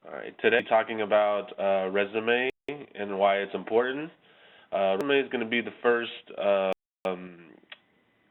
All right, today we're talking about resume and why it's important. Resume is going to be the first um,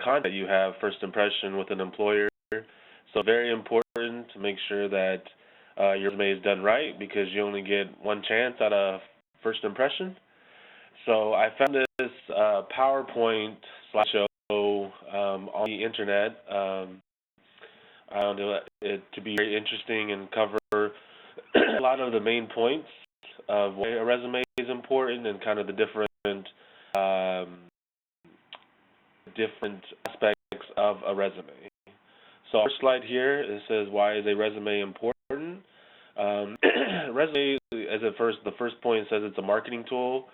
contact you have, first impression with an employer. So very important to make sure that your resume is done right because you only get one chance at a first impression. So I found this PowerPoint slideshow on the internet. I found it to be very interesting and cover a lot of the main points of why a resume is important and kind of the um, different aspects of a resume. So our slide here, it says, why is a resume important? Resume, the first point says it's a marketing tool.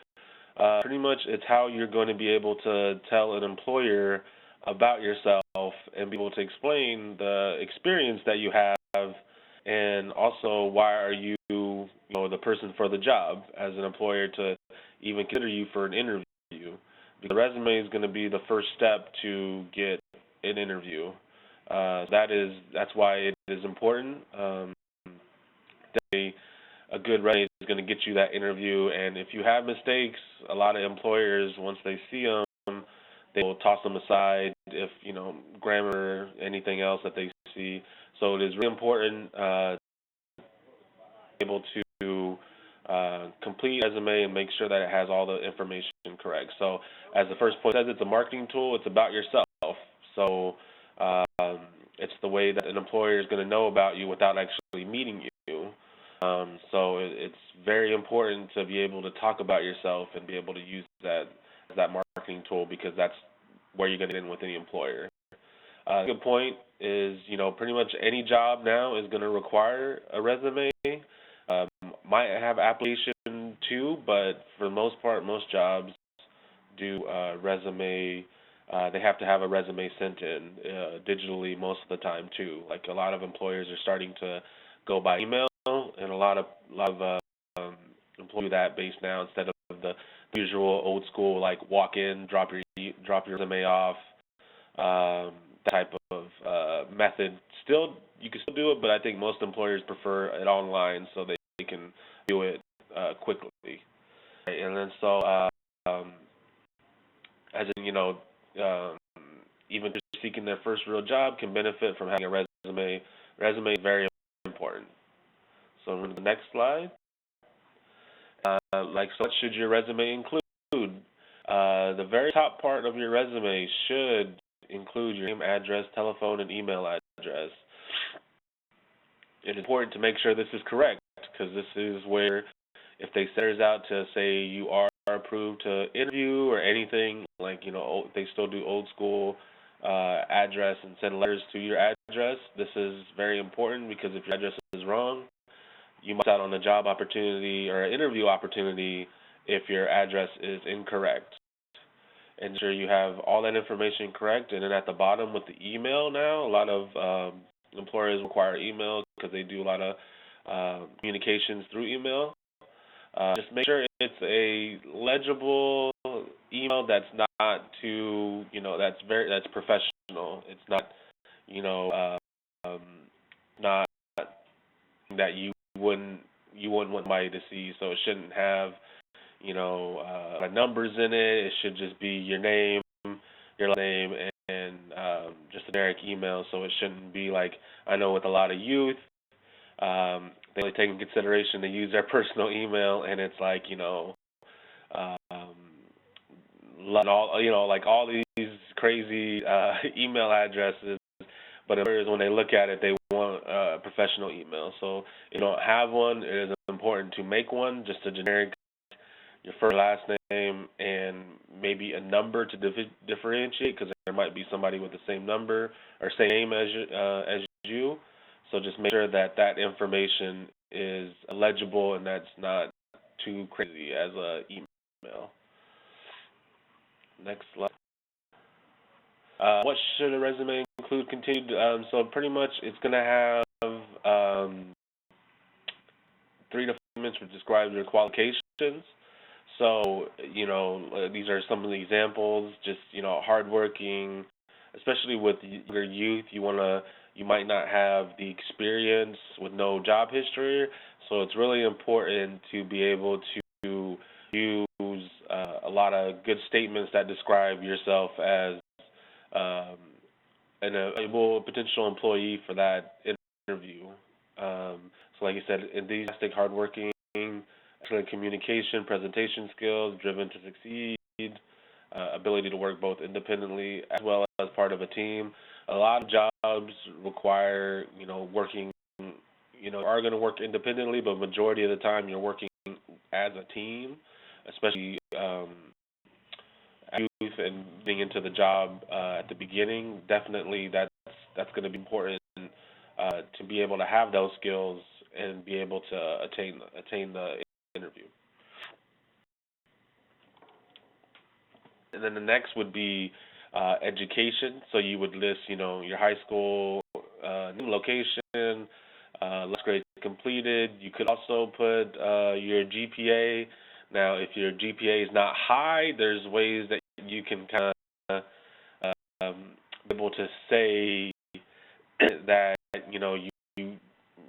Pretty much it's how you're going to be able to tell an employer about yourself and be able to explain the experience that you have and also why are you, the person for the job as an employer to even consider you for an interview. Because the resume is going to be the first step to get an interview. That's why it is important. Definitely a good resume is going to get you that interview, and if you have mistakes, a lot of employers, once they see them, they will toss them aside if, grammar, anything else that they see. So it is really important to be able to complete a resume and make sure that it has all the information correct. So as the first point says, it's a marketing tool. It's about yourself. So it's the way that an employer is going to know about you without actually meeting you. So it's very important to be able to talk about yourself and be able to use that as that marketing tool because that's where you're going to get in with any employer. Good point is, pretty much any job now is going to require a resume. Might have application too, but for the most part, most jobs do resume. They have to have a resume sent in digitally most of the time too. Like a lot of employers are starting to go by email, and a lot of employees do that based now instead of the usual old school like walk in, drop your resume off. That type of method. You can still do it, but I think most employers prefer it online so they can do it quickly. Right, and then so, as in, even just seeking their first real job can benefit from having a resume. Resume is very important. So on to the next slide. So what should your resume include? The very top part of your resume should include your name, address, telephone, and email address. It is important to make sure this is correct because this is where if they send us out to say you are approved to interview or anything, like, they still do old school address and send letters to your address. This is very important because if your address is wrong, you might miss out on a job opportunity or an interview opportunity if your address is incorrect. Ensure you have all that information correct. And then at the bottom with the email now, a lot of employers require email because they do a lot of communications through email. Just make sure it's a legible email that's not too, that's professional. It's not, not that you wouldn't want somebody to see. So it shouldn't have numbers in it. It should just be your name, your last name, and just a generic email. So it shouldn't be like, I know with a lot of youth, they only take in consideration to use their personal email, and it's like, all these crazy email addresses. But employers, when they look at it, they want a professional email. So if you don't have one, it is important to make one, just a generic, your first last name, and maybe a number to differentiate, because there might be somebody with the same number or same name as you. So just make sure that that information is legible and that's not too crazy as an email. Next slide. What should a resume include? Continued. So pretty much it's going to have 3 to 5 minutes which describe your qualifications. So, these are some of the examples, just, hardworking, especially with your youth, you might not have the experience with no job history, So it's really important to be able to use a lot of good statements that describe yourself as um, an able potential employee for that interview. So like you said, enthusiastic, hardworking, excellent communication, presentation skills, driven to succeed, ability to work both independently as well as part of a team. A lot of jobs require, working, are going to work independently, but majority of the time you're working as a team, especially youth and getting into the job at the beginning. Definitely, that's going to be important to be able to have those skills and be able to attain the interview. And then the next would be education. So you would list, your high school location, last grade completed. You could also put your GPA. Now, if your GPA is not high, there's ways that you can kind of be able to say that, you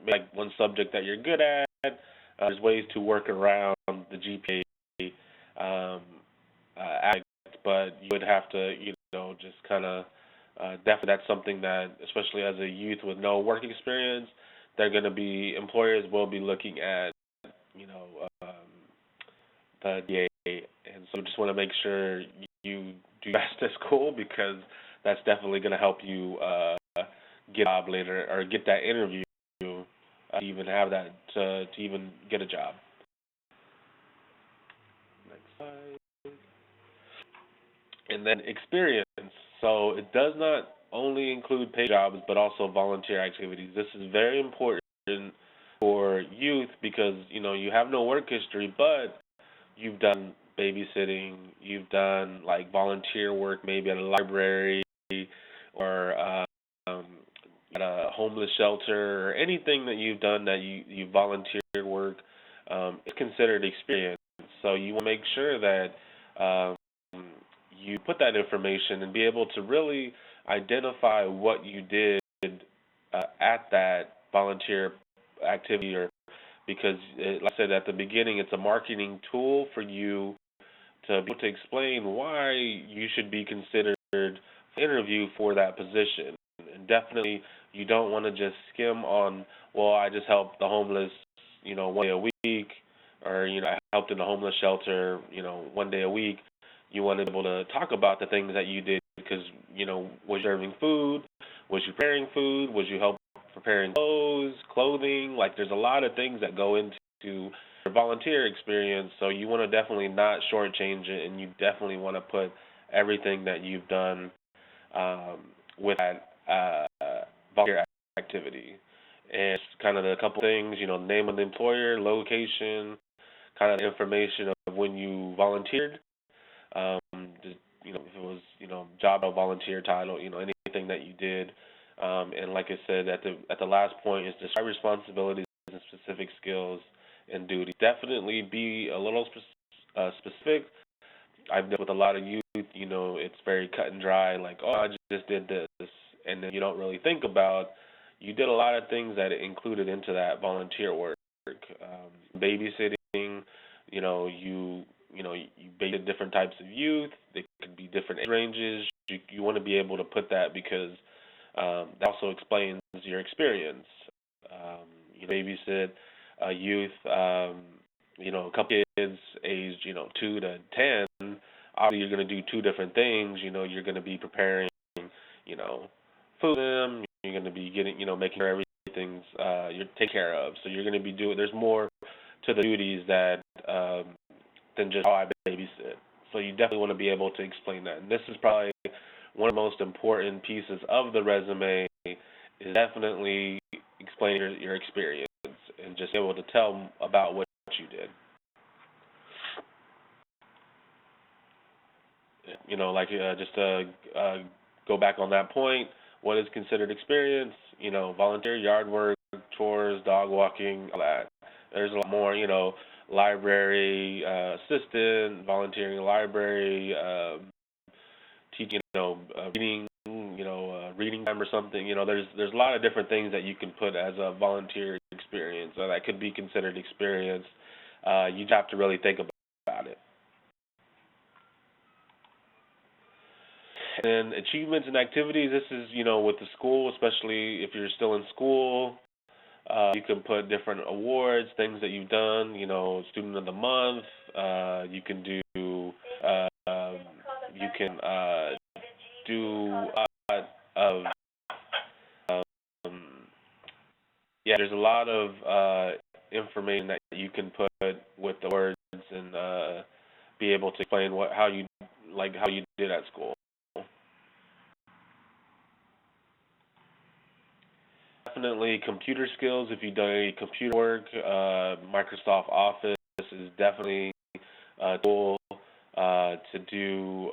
like one subject that you're good at. There's ways to work around the GPA aspect, but you would have to, just kind of definitely that's something that, especially as a youth with no work experience, employers will be looking at, the DA, and so just want to make sure you do best at school because that's definitely going to help you get a job later or get that interview, even have that to even get a job. Next slide. And then experience. So it does not only include paid jobs but also volunteer activities. This is very important for youth because you have no work history, but you've done babysitting, you've done like volunteer work maybe at a library or at a homeless shelter or anything that you've done that you volunteer work. It's considered experience. So you want to make sure that you put that information and be able to really identify what you did at that volunteer activity, or because, like I said at the beginning, it's a marketing tool for you to be able to explain why you should be considered for interview for that position. And definitely, you don't want to just skim on, well, I just helped the homeless, one day a week, or I helped in the homeless shelter, one day a week. You want to be able to talk about the things that you did because, was you serving food? Was you preparing food? Was you help preparing clothing? Like there's a lot of things that go into your volunteer experience, so you want to definitely not shortchange it, and you definitely want to put everything that you've done with that volunteer activity. And it's kind of a couple things, name of the employer, location, kind of information of when you volunteered, if it was, job or volunteer title, anything that you did. And like I said, at the last point is describe responsibilities and specific skills and duties. Definitely be a little specific. I've dealt with a lot of youth, it's very cut and dry, like, oh, I just did this. And then you don't really think about, you did a lot of things that included into that volunteer work. Babysitting, you babysit different types of youth. They could be different age ranges. You want to be able to put that because that also explains your experience. You babysit youth, a couple kids aged, 2 to 10. Obviously, you're going to do two different things. You're going to be preparing, food for them. You're going to be getting, making sure everything's you're taken care of. So you're going to be there's more to the duties that than just how I babysit. So you definitely want to be able to explain that. And this is probably one of the most important pieces of the resume, is definitely explaining your experience and just able to tell about what you did. Just to go back on that point, what is considered experience? Volunteer, yard work, chores, dog walking, all that. There's a lot more, library assistant, volunteering in the library, teaching, reading, reading time or something. There's a lot of different things that you can put as a volunteer experience, or that could be considered experience. You have to really think about it. And achievements and activities, this is, with the school, especially if you're still in school, you can put different awards, things that you've done, student of the month. You can do, you can do of, um, yeah, there's a lot of information that you can put with the words and be able to explain how you did at school. Definitely computer skills. If you've done any computer work, Microsoft Office is definitely a tool to do,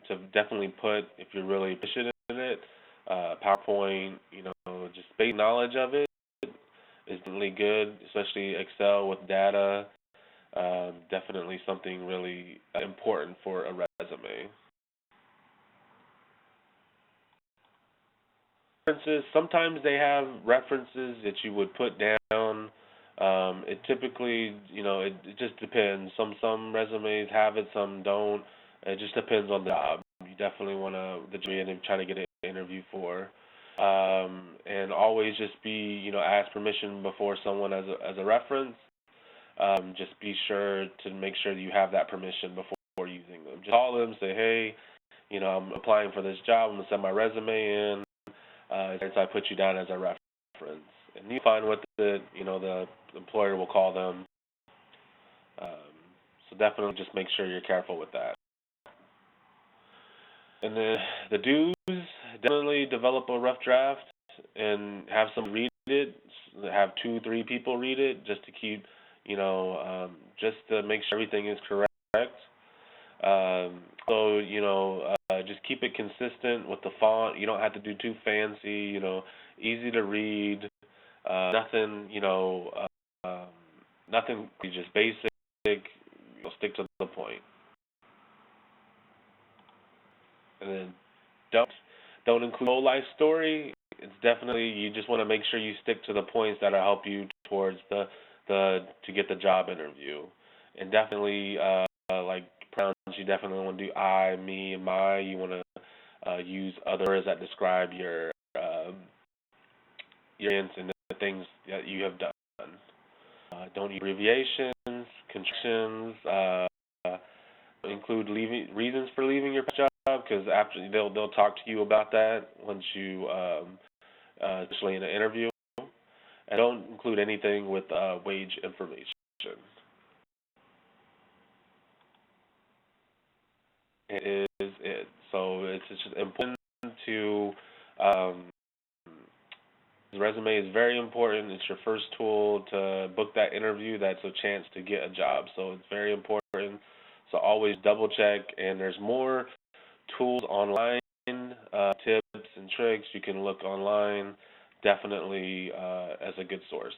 to definitely put if you're really proficient in it. PowerPoint, just basic knowledge of it is definitely good, especially Excel with data. Definitely something really important for a resume. References. Sometimes they have references that you would put down. It typically, it just depends. Some resumes have it, some don't. It just depends on the job. You definitely want the job and try to get an interview for. And always just be, ask permission before someone as a reference. Just be sure to make sure that you have that permission before using them. Just call them, say, hey, I'm applying for this job. I'm gonna send my resume in. Since I put you down as a reference, and you find what the employer will call them. So definitely just make sure you're careful with that. And then the do's, definitely develop a rough draft and have some read it. Have 2-3 people read it just to keep, just to make sure everything is correct. Just keep it consistent with the font. You don't have to do too fancy. Easy to read. Nothing. Nothing. Just basic. Stick to the point. And then don't include a whole life story. It's definitely, you just want to make sure you stick to the points that will help you towards to get the job interview. And definitely like pronouns, you definitely want to do I, me, and my. You want to use other words that describe your experience and the things that you have done. Don't use abbreviations, contractions. Include reasons for leaving your job, because after they'll talk to you about that once you, especially in an interview. And don't include anything with wage information. It is it. So it's just important to, the resume is very important. It's your first tool to book that interview. That's a chance to get a job. So it's very important. So always double check. And there's more tools online, tips and tricks you can look online. Definitely as a good source.